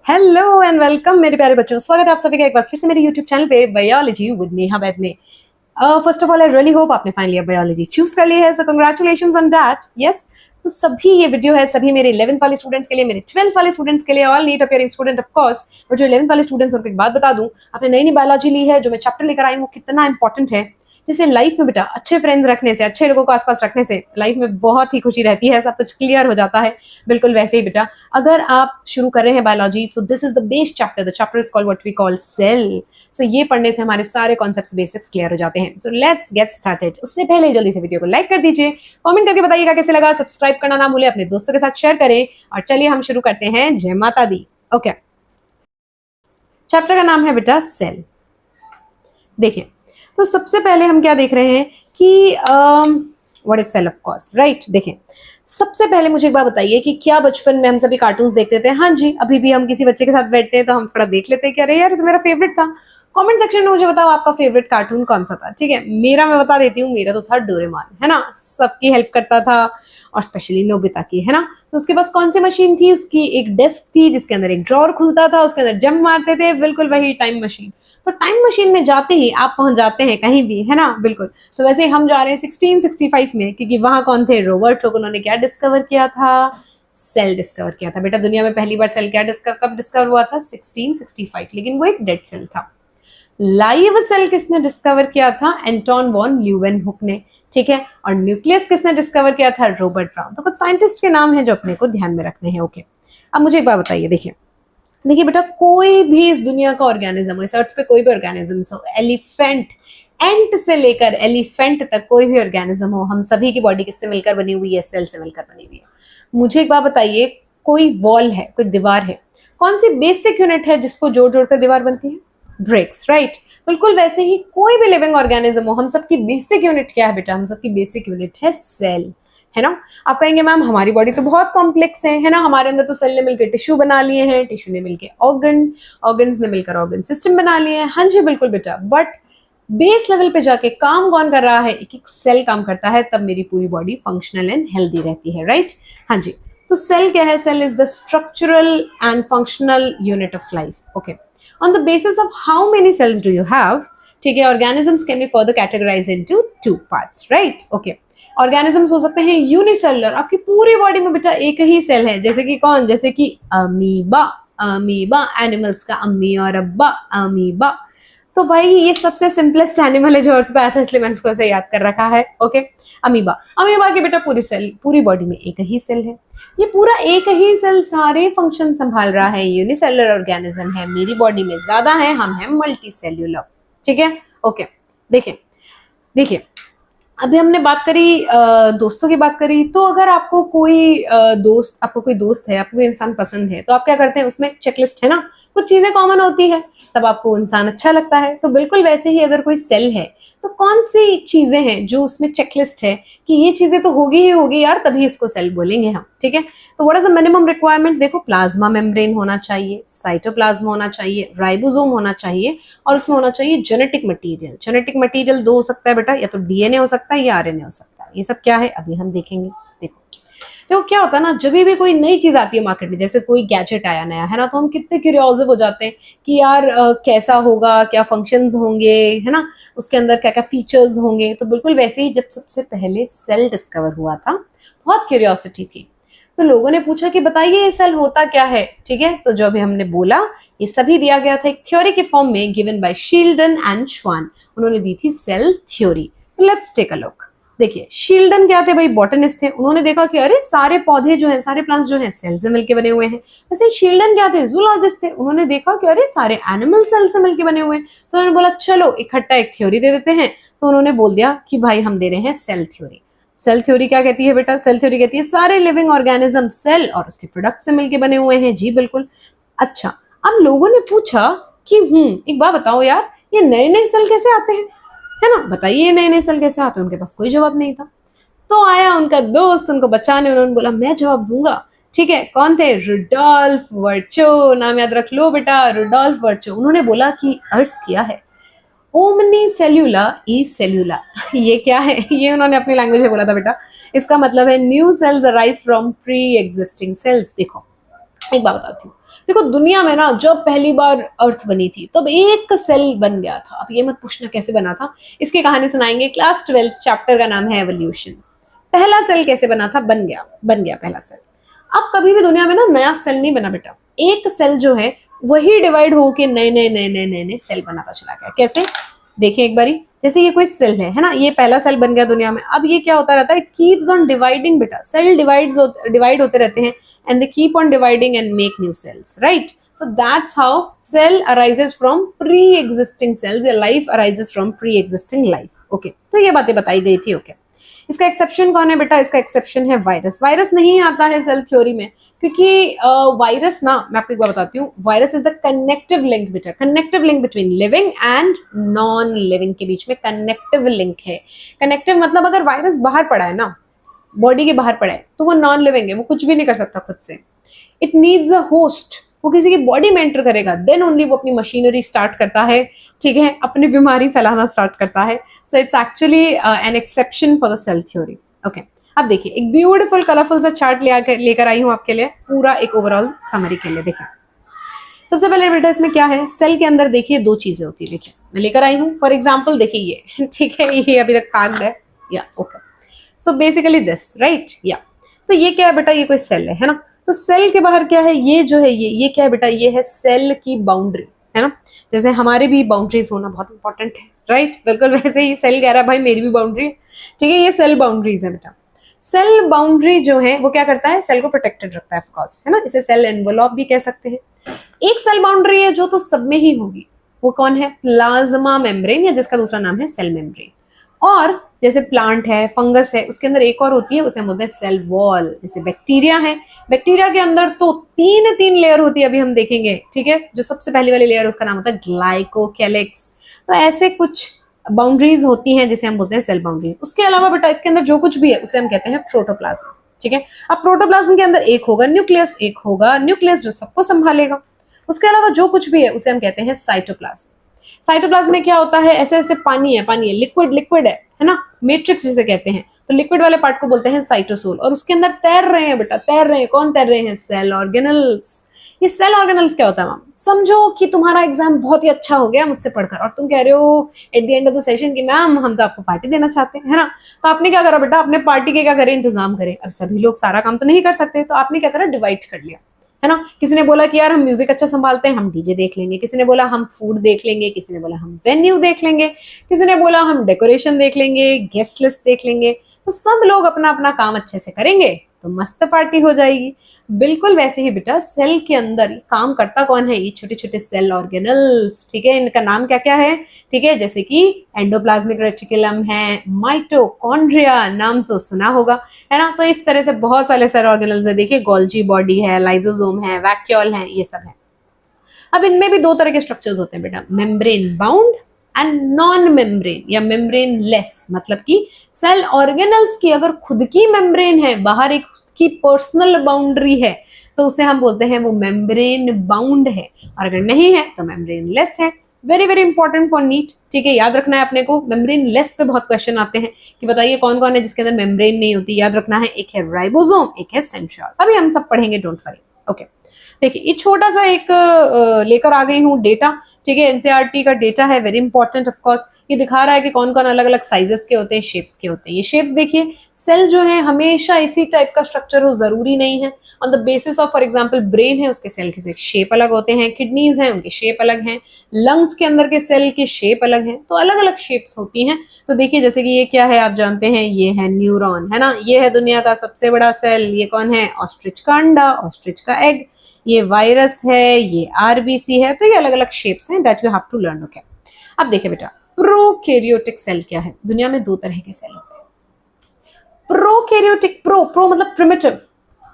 Hello and welcome मेरे प्यारे बच्चों, स्वागत है आप सभी का एक बार फिर से मेरे यूट्यूब चैनल पे बायोलॉजी विद नेहा वैद में। First of all I really hope आपने फाइनली बायोलॉजी चूज कर ली है, सो कांग्रेचुलेशंस ऑन दैट। यस, तो सभी ये वीडियो है सभी मेरे 11th वाले स्टूडेंट्स के लिए, मेरे 12th वाले स्टूडेंट्स के लिए, all NEET appearing student of course. और जो 11th वाले स्टूडेंट्स उनको एक बात बता दूं, आपने नई नई बायोलॉजी ली है, जो मैं चैप्टर लेकर आई हूँ कितना इंपॉर्टेंट है। जैसे लाइफ में बेटा अच्छे फ्रेंड्स रखने से, अच्छे लोगों को आसपास रखने से लाइफ में बहुत ही खुशी रहती है, सब कुछ क्लियर हो जाता है। बिल्कुल वैसे ही बेटा अगर आप शुरू कर रहे हैं biology, so this is the base chapter, the chapter is called what we call cell. So ये पढ़ने से हमारे सारे कॉन्सेप्ट्स बेसिक्स क्लियर हो जाते हैं। So let's get started. उससे पहले जल्दी से वीडियो को लाइक कर दीजिए, कमेंट करके बताइएगा कैसे लगा, सब्सक्राइब करना ना भूले, अपने दोस्तों के साथ शेयर करें। और चलिए हम शुरू करते हैं। जय माता दी। ओके, चैप्टर का नाम है बेटा सेल। देखिए, तो सबसे पहले हम क्या देख रहे हैं कि what is cell, of course, right. देखिए, सबसे पहले मुझे एक बात बताइए कि क्या बचपन में हम सभी कार्टून्स देखते थे? हाँ जी, अभी भी हम किसी बच्चे के साथ बैठते हैं तो हम थोड़ा देख लेते हैं कि अरे यार ये तो मेरा फेवरेट था। कमेंट सेक्शन में मुझे बताओ आपका फेवरेट कार्टून कौन सा था। ठीक है, मेरा मैं बता देती हूँ, मेरा तो था डोरेमोन, है ना, सबकी हेल्प करता था और स्पेशली नोबिता की, है ना। तो उसके पास कौन सी मशीन थी? उसकी एक डेस्क थी जिसके अंदर एक ड्रॉर खुलता था, उसके अंदर जंप मारते थे, बिल्कुल वही टाइम मशीन। तो टाइम मशीन में जाते ही आप पहुंच जाते हैं कहीं भी, है ना, बिल्कुल। तो वैसे ही हम जा रहे हैं 1665 में, क्योंकि वहां कौन थे? Robert Hooke. उन्होंने क्या डिस्कवर किया था? सेल डिस्कवर किया था। बेटा दुनिया में पहली बार सेल क्या कब डिस्कवर हुआ था? 1665, लेकिन वो एक डेड सेल था। लाइव सेल किसने डिस्कवर किया था? एंटोन वॉन ल्यूवेनहुक ने। ठीक है, और न्यूक्लियस किसने डिस्कवर किया था? Robert brown. तो कुछ साइंटिस्ट के नाम है जो अपने को ध्यान में रखने हैं। ओके, अब मुझे एक बात बताइए। देखिए बेटा, कोई भी इस दुनिया का ऑर्गेनिज्म हो, इस अर्थ पे कोई भी ऑर्गेनिज्म हो, एलिफेंट, एंट से लेकर एलिफेंट तक कोई भी ऑर्गेनिज्म हो, हम सभी की बॉडी किससे मिलकर बनी हुई है? सेल से मिलकर बनी हुई है। मुझे एक बात बताइए, कोई वॉल है, कोई दीवार है, कौन सी बेसिक यूनिट है जिसको जोड़ जोड़कर दीवार बनती है? Bricks, right. बिल्कुल वैसे ही कोई भी लिविंग ऑर्गेनिज्म हो, हम सबकी बेसिक यूनिट क्या है बेटा? हम सबकी बेसिक यूनिट है सेल, है ना। आप कहेंगे मैम हमारी बॉडी तो बहुत कॉम्प्लेक्स है ना, हमारे अंदर तो सेल ने मिलकर टिश्यू बना लिए हैं, टिश्यू ने मिलकर ऑर्गन, ऑर्गन्स ने मिलकर ऑर्गन सिस्टम बना लिए हैं। हाँ जी बिल्कुल बेटा, बट बेस लेवल पे जाके काम कौन कर रहा है? एक एक सेल काम करता है, तब मेरी पूरी बॉडी फंक्शनल एंड हेल्दी रहती है, राइट। हाँ जी, तो सेल क्या है? Cell is the structural and functional unit of life. Okay, on the basis of how many cells do you have, ठीक है, organisms can be further categorised into 2 parts, right. Okay, organisms हो सकते हैं unicellular, आपकी पूरी body में बेटा एक ही सेल है, जैसे कि कौन? जैसे कि अमीबा। अमीबा एनिमल्स का अम्मी और अब्बा, अमीबा। तो भाई ये सबसे सिंपलेस्ट एनिमल है जो अर्थ पे आया था, इसलिए मैंने उसको ऐसे याद कर रखा है। Okay, amoeba. अमीबा के बेटा पूरी सेल, पूरी बॉडी में एक ही सेल है, ये पूरा एक ही सेल सारे फंक्शन संभाल रहा है, यूनिसेलुलर ऑर्गेनिज्म है। मेरी बॉडी में ज्यादा है, हम हैं मल्टी सेल्यूलर। ठीक है, ओके। देखिए अभी हमने बात करी दोस्तों की बात करी, तो अगर आपको कोई दोस्त है, आपको कोई इंसान पसंद है, तो आप क्या करते हैं? उसमें चेकलिस्ट है ना, कुछ चीजें कॉमन होती है, तब आपको इंसान अच्छा लगता है। तो बिल्कुल वैसे ही अगर कोई सेल है, तो कौन सी चीजें हैं जो उसमें चेकलिस्ट है कि ये चीजें तो होगी ही होगी यार, तभी इसको सेल बोलेंगे हम। ठीक है, तो what is the minimum requirement? देखो, प्लाज्मा मेम्ब्रेन होना चाहिए, साइटोप्लाज्म होना चाहिए, राइबोसोम होना चाहिए, और उसमें होना चाहिए जेनेटिक मटेरियल। जेनेटिक मटेरियल दो हो सकता है बेटा, या तो डीएनए हो सकता है या आरएनए हो सकता है। ये सब क्या है अभी हम देखेंगे। देखो क्या होता है ना, जब भी कोई नई चीज आती है मार्केट में, जैसे कोई गैजेट आया नया, है ना, तो हम कितने क्यूरियोसिव हो जाते हैं कि यार कैसा होगा, क्या फंक्शंस होंगे, है ना, उसके अंदर क्या क्या फीचर्स होंगे। तो बिल्कुल वैसे ही जब सबसे पहले सेल डिस्कवर हुआ था, बहुत क्यूरियोसिटी थी, तो लोगों ने पूछा कि बताइए ये सेल होता क्या है। ठीक है, तो जो अभी हमने बोला ये सभी दिया गया था एक थ्योरी के फॉर्म में, गिवन बाय शील्डन एंड श्वान। उन्होंने दी थी सेल थ्योरी। तो लेट्स टेक अ लुक। देखिए, शील्डन क्या थे भाई? बॉटनिस्ट थे। उन्होंने देखा कि अरे सारे पौधे जो हैं, सारे प्लांट्स जो हैं, सेल से मिलके बने हुए हैं। वैसे शील्डन क्या थे? जूलॉजिस्ट थे। उन्होंने देखा कि अरे सारे एनिमल सेल से मिलके बने हुए हैं। तो उन्होंने बोला चलो इकट्ठा एक थ्योरी दे देते हैं। तो उन्होंने बोल दिया कि भाई हम दे रहे हैं सेल थ्योरी। सेल थ्योरी क्या कहती है बेटा? सेल थ्योरी कहती है सारे लिविंग ऑर्गेनिज्म सेल और उसके प्रोडक्ट से मिलके बने हुए हैं। जी बिल्कुल। अच्छा, अब लोगों ने पूछा कि एक बात बताओ यार, ये नए नए सेल कैसे आते हैं, है ना, बताइए नए नए सेल कैसे आते हैं। उनके पास कोई जवाब नहीं था। तो आया उनका दोस्त उनको बचाने, उन्होंने बोला मैं जवाब दूंगा। ठीक है, कौन थे? रुडोल्फ वर्चो। नाम याद रख लो बेटा, रुडोल्फ वर्चो। उन्होंने बोला कि अर्ज किया है ओमनी सेल्यूला ई सेल्यूला। ये क्या है? ये उन्होंने अपनी लैंग्वेज में बोला था बेटा। इसका मतलब है new sales arise from pre existing cells. देखो एक बात बताती हूँ, देखो दुनिया में ना जब पहली बार अर्थ बनी थी तब एक सेल बन गया था। अब ये मत पूछना कैसे बना था, इसकी कहानी सुनाएंगे। क्लास 12 चैप्टर का नाम है एवोल्यूशन। पहला सेल कैसे बना था, बन गया पहला सेल। अब कभी भी दुनिया में ना नया सेल नहीं बना बेटा, एक सेल जो है वही डिवाइड होके नए नए नए नए नए नए सेल बनाता चला गया। कैसे, देखिए एक बारी, जैसे ये कोई सेल है ना, ये पहला सेल बन गया दुनिया में। अब ये क्या होता रहता है, इट कीप्स ऑन डिवाइडिंग बेटा, सेल डिवाइड होते रहते हैं and they keep on dividing and make new cells, right? So that's how cell arises from pre-existing cells, या life arises from pre-existing life. Okay, तो ये बातें बताई गई थी। okay, इसका एक्सेप्शन कौन है बेटा, इसका एक्सेप्शन है वायरस। वायरस नहीं आता है सेल थ्योरी में, क्योंकि वायरस ना, मैं आपको एक बार बताती हूँ, virus is the connective link बेटा, connective link between living and non living के बीच में कनेक्टिव लिंक है। कनेक्टिव मतलब अगर वायरस बाहर पड़ा है ना, बॉडी के बाहर पड़ा है, तो वो नॉन लिविंग है, वो कुछ भी नहीं कर सकता खुद से। इट नीड्स अ होस्ट, वो किसी की बॉडी में एंटर करेगा, देन ओनली वो अपनी मशीनरी स्टार्ट करता है, ठीक है, अपनी बीमारी फैलाना स्टार्ट करता है। So it's actually an exception for the cell theory. Okay, अब देखिए एक ब्यूटीफुल कलरफुल सा चार्ट लेकर आई हूँ आपके लिए, पूरा एक ओवरऑल समरी के लिए। देखिए सबसे पहले बेटा इसमें क्या है, सेल के अंदर देखिए दो चीजें होती है। देखिए मैं लेकर आई हूँ, फॉर एग्जाम्पल देखिए ये, ठीक है, ये अभी तक पैक्ड है, या okay. So basically this, right, या तो ये क्या है बेटा, ये कोई सेल है ना। तो सेल के बाहर क्या है, ये जो है ये क्या है बेटा, ये है सेल की बाउंड्री, है ना। जैसे हमारे भी बाउंड्रीज होना बहुत इंपॉर्टेंट है, राइट, बिल्कुल वैसे ही सेल कह रहा है भाई मेरी भी बाउंड्री है, ठीक है, ये सेल बाउंड्रीज है बेटा। सेल बाउंड्री जो है वो क्या करता है, सेल को प्रोटेक्टेड रखता है, ऑफ कोर्स, है ना, इसे सेल एनवेलप भी कह सकते हैं। एक सेल बाउंड्री है जो तो सब में ही होगी, वो कौन है, प्लाज्मा मेम्ब्रेन, या जिसका दूसरा नाम है सेल मेम्ब्रेन। और जैसे प्लांट है, फंगस है, उसके अंदर एक और होती है, उसे हम बोलते हैं सेल वॉल। जैसे बैक्टीरिया है, बैक्टीरिया के अंदर तो तीन लेयर होती है, अभी हम देखेंगे, ठीक है। जो सबसे पहली वाली लेयर उसका नाम होता है ग्लाइकोकेलिक्स। तो ऐसे कुछ बाउंड्रीज होती हैं जिसे हम बोलते हैं सेल बाउंड्रीज। उसके अलावा बेटा इसके अंदर जो कुछ भी है उसे हम कहते हैं प्रोटोप्लाज्म, ठीक है। अब प्रोटोप्लाज्म के अंदर एक होगा न्यूक्लियस, एक होगा न्यूक्लियस जो सबको संभालेगा। उसके अलावा जो कुछ भी है उसे हम कहते हैं साइटोप्लाज्म। साइटोप्लाज्म में क्या होता है, ऐसे ऐसे पानी है, लिक्विड है ना, मैट्रिक्स जिसे कहते हैं। तो लिक्विड वाले पार्ट को बोलते हैं साइटोसोल, और उसके अंदर तैर रहे हैं बेटा, तैर रहे हैं, कौन तैर रहे हैं, सेल ऑर्गेनल्स। ये सेल ऑर्गेनल्स क्या होता है मैम, समझो कि तुम्हारा एग्जाम बहुत ही अच्छा हो गया मुझसे पढ़कर, और तुम कह रहे हो at the end of the session कि मैम हम तो आपको पार्टी देना चाहते हैं, है ना। तो आपने क्या करा बेटा, अपने पार्टी के क्या करे, इंतजाम करे। अब सभी लोग सारा काम तो नहीं कर सकते, तो आपने क्या करा, डिवाइड कर लिया, है ना। किसी ने बोला कि यार हम म्यूजिक अच्छा संभालते हैं, हम डीजे देख लेंगे। किसी ने बोला हम फूड देख लेंगे। किसी ने बोला हम वेन्यू देख लेंगे। किसी ने बोला हम डेकोरेशन देख लेंगे, गेस्ट लिस्ट देख लेंगे। तो सब लोग अपना अपना काम अच्छे से करेंगे तो मस्त पार्टी हो जाएगी। बिल्कुल वैसे ही बेटा सेल के अंदर काम करता कौन है, ये छोटे छोटे सेल ऑर्गेनल्स, ठीक है। इनका नाम क्या क्या है, ठीक है, जैसे कि एंडोप्लाज्मिक रेटिकुलम है, माइटोकॉन्ड्रिया, नाम तो सुना होगा, है ना। तो इस तरह से बहुत सारे सेल ऑर्गेनल्स है। देखिए गोल्जी बॉडी है, लाइसोसोम है, वैक्यूल है, ये सब है। अब इनमें भी दो तरह के स्ट्रक्चर्स होते हैं बेटा, membrane bound and non membrane या मेम्ब्रेन लेस। मतलब कि सेल ऑर्गेनल्स की अगर खुद की मेम्ब्रेन है, बाहर एक की पर्सनल बाउंड्री है, तो उसे हम बोलते हैं वो मेम्ब्रेन बाउंड है, और अगर नहीं है तो मेम्ब्रेन लेस है। Very very important for NEET, ठीक है, याद रखना है अपने को। मेम्ब्रेन लेस पे बहुत क्वेश्चन आते हैं कि बताइए कौन कौन है जिसके अंदर मेम्ब्रेन नहीं होती। याद रखना है, एक है राइबोसोम, एक है सेंट्रियोल। अभी हम सब पढ़ेंगे, डोंट वरी। ओके, देखिए ये छोटा सा एक लेकर आ गई हूँ डेटा, ठीक है, एनसीईआरटी का डेटा है, वेरी इंपॉर्टेंट ऑफ कोर्स। ये दिखा रहा है कि कौन कौन अलग अलग साइजेस के होते हैं, शेप्स के होते हैं। ये शेप्स देखिए, सेल जो है हमेशा इसी टाइप का स्ट्रक्चर हो जरूरी नहीं है। On the basis of for example brain है, उसके सेल के शेप अलग होते हैं, किडनीज हैं उनके शेप अलग हैं, लंग्स के अंदर के सेल के शेप अलग हैं, तो अलग अलग शेप्स होती हैं। तो देखिए जैसे कि ये क्या है आप जानते हैं, ये है न्यूरॉन, है ना। ये है दुनिया का सबसे बड़ा सेल, ये कौन है, ऑस्ट्रिच का अंडा, ऑस्ट्रिच का एग। ये वायरस है, ये आरबीसी है। तो ये अलग अलग शेप्स हैं that you have to learn. Okay, अब देखिए बेटा प्रोकैरियोटिक सेल क्या है। दुनिया में दो तरह के सेल होते हैं। प्रोकैरियोटिक, प्रो मतलब प्रिमिटिव,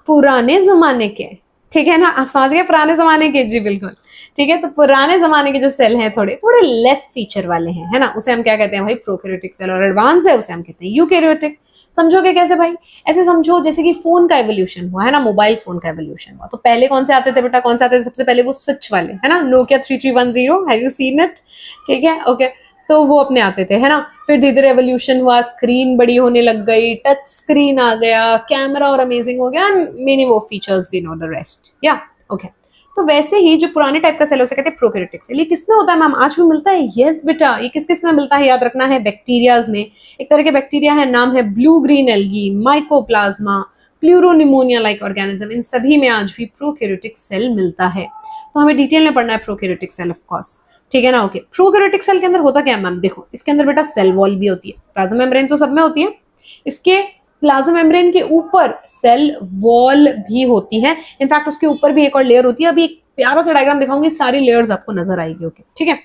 पुराने जमाने के, ठीक है ना, आप समझ गए, पुराने जमाने के, जी बिल्कुल, ठीक है। तो पुराने जमाने के जो सेल हैं थोड़े थोड़े लेस फीचर वाले हैं, है ना, उसे हम क्या कहते हैं भाई, प्रोकैरियोटिक सेल। और एडवांस है उसे हम कहते हैं यूकैरियोटिक। समझोगे कैसे भाई, ऐसे समझो जैसे कि फोन का एवोल्यूशन हुआ, है ना, मोबाइल फोन का एवोल्यूशन हुआ। तो पहले कौन से आते थे बेटा, कौन से आते थे सबसे पहले, वो स्विच वाले, है ना, Nokia 3310, have you seen it, ठीक है, ओके। तो वो अपने आते थे, है ना। फिर धीरे धीरे एवोल्यूशन हुआ, स्क्रीन बड़ी होने लग गई, टच स्क्रीन आ गया, कैमरा और अमेजिंग हो गया, मेनी वो features we know the rest, या ओके। तो वैसे ही जो पुराने टाइप का सेल है उसे कहते हैं प्रोकैरियोटिक सेल। ये किसमें होता है मैम, आज भी मिलता है? यस बेटा, ये किस किस में मिलता है याद रखना है, बैक्टीरियाज में। एक तरह के बैक्टीरिया है, नाम है blue green algae, mycoplasma, pleuropneumonia like organism, इन सभी में आज भी प्रोकैरियोटिक सेल मिलता है। तो हमें डिटेल में पढ़ना है प्रोकैरियोटिक सेल ऑफ कोर्स, ठीक है ना। ओके, प्रोकैरियोटिक सेल के अंदर होता क्या है मैम, देखो इसके अंदर बेटा सेल वॉल भी होती है, प्लाज्मा मेम्ब्रेन तो सब में होती है, इसके प्लाज्मा मेम्ब्रेन के ऊपर सेल वॉल भी होती है। इनफैक्ट उसके ऊपर भी एक और लेयर होती है, अभी एक प्यारा सा डायग्राम दिखाऊंगी, सारी लेयर्स आपको नजर आएगी। ओके ठीक है।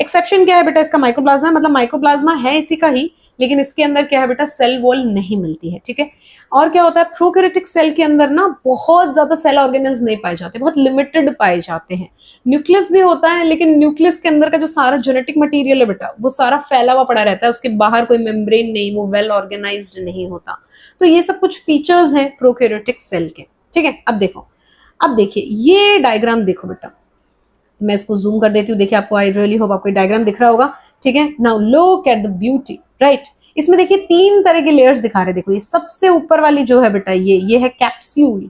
एक्सेप्शन क्या है बेटा इसका, माइकोप्लाज्मा, मतलब माइकोप्लाज्मा है इसी का ही, लेकिन इसके अंदर क्या है बेटा, सेल वॉल नहीं मिलती है, ठीक है। और क्या होता है, प्रोकैरियोटिक सेल के अंदर ना बहुत ज्यादा सेल ऑर्गेनेल्स नहीं पाए जाते, बहुत लिमिटेड पाए जाते हैं। न्यूक्लियस भी होता है, लेकिन न्यूक्लियस के अंदर का जो सारा जेनेटिक मटेरियल है बेटा, वो सारा फैला हुआ पड़ा रहता है, उसके बाहर कोई मेम्ब्रेन नहीं, वो वेल ऑर्गेनाइज्ड नहीं होता। तो ये सब कुछ फीचर्स हैं प्रोकैरियोटिक सेल के, ठीक है। अब देखो, अब देखिए ये डायग्राम देखो बेटा, मैं इसको जूम कर देती हूँ, देखिए आपको, आई रियली होप आपको डायग्राम दिख रहा होगा, ठीक है। Now look at the beauty, right. इसमें देखिए 3 तरह के लेयर्स दिखा रहे, देखो ये सबसे ऊपर वाली जो है बेटा, ये है कैप्सूल।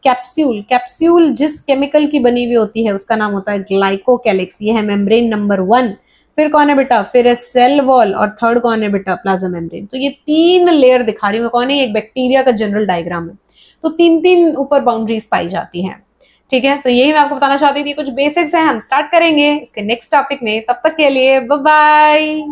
कैप्सूल, कैप्सूल जिस केमिकल की बनी हुई होती है उसका नाम होता है ग्लाइकोकैलिक्स, ये है मेम्ब्रेन नंबर 1। फिर कौन है बेटा, फिर है सेल वॉल, और थर्ड कौन है बेटा, प्लाज्मा मेम्ब्रेन। तो ये 3 लेयर दिखा रही हूँ, कौन है, एक बैक्टीरिया का जनरल डायग्राम है। तो 3-3 ऊपर बाउंड्रीज पाई जाती हैं, ठीक है। तो यही मैं आपको बताना चाहती थी, कुछ बेसिक्स हैं, हम स्टार्ट करेंगे इसके नेक्स्ट टॉपिक में। तब तक के लिए बाय बाय।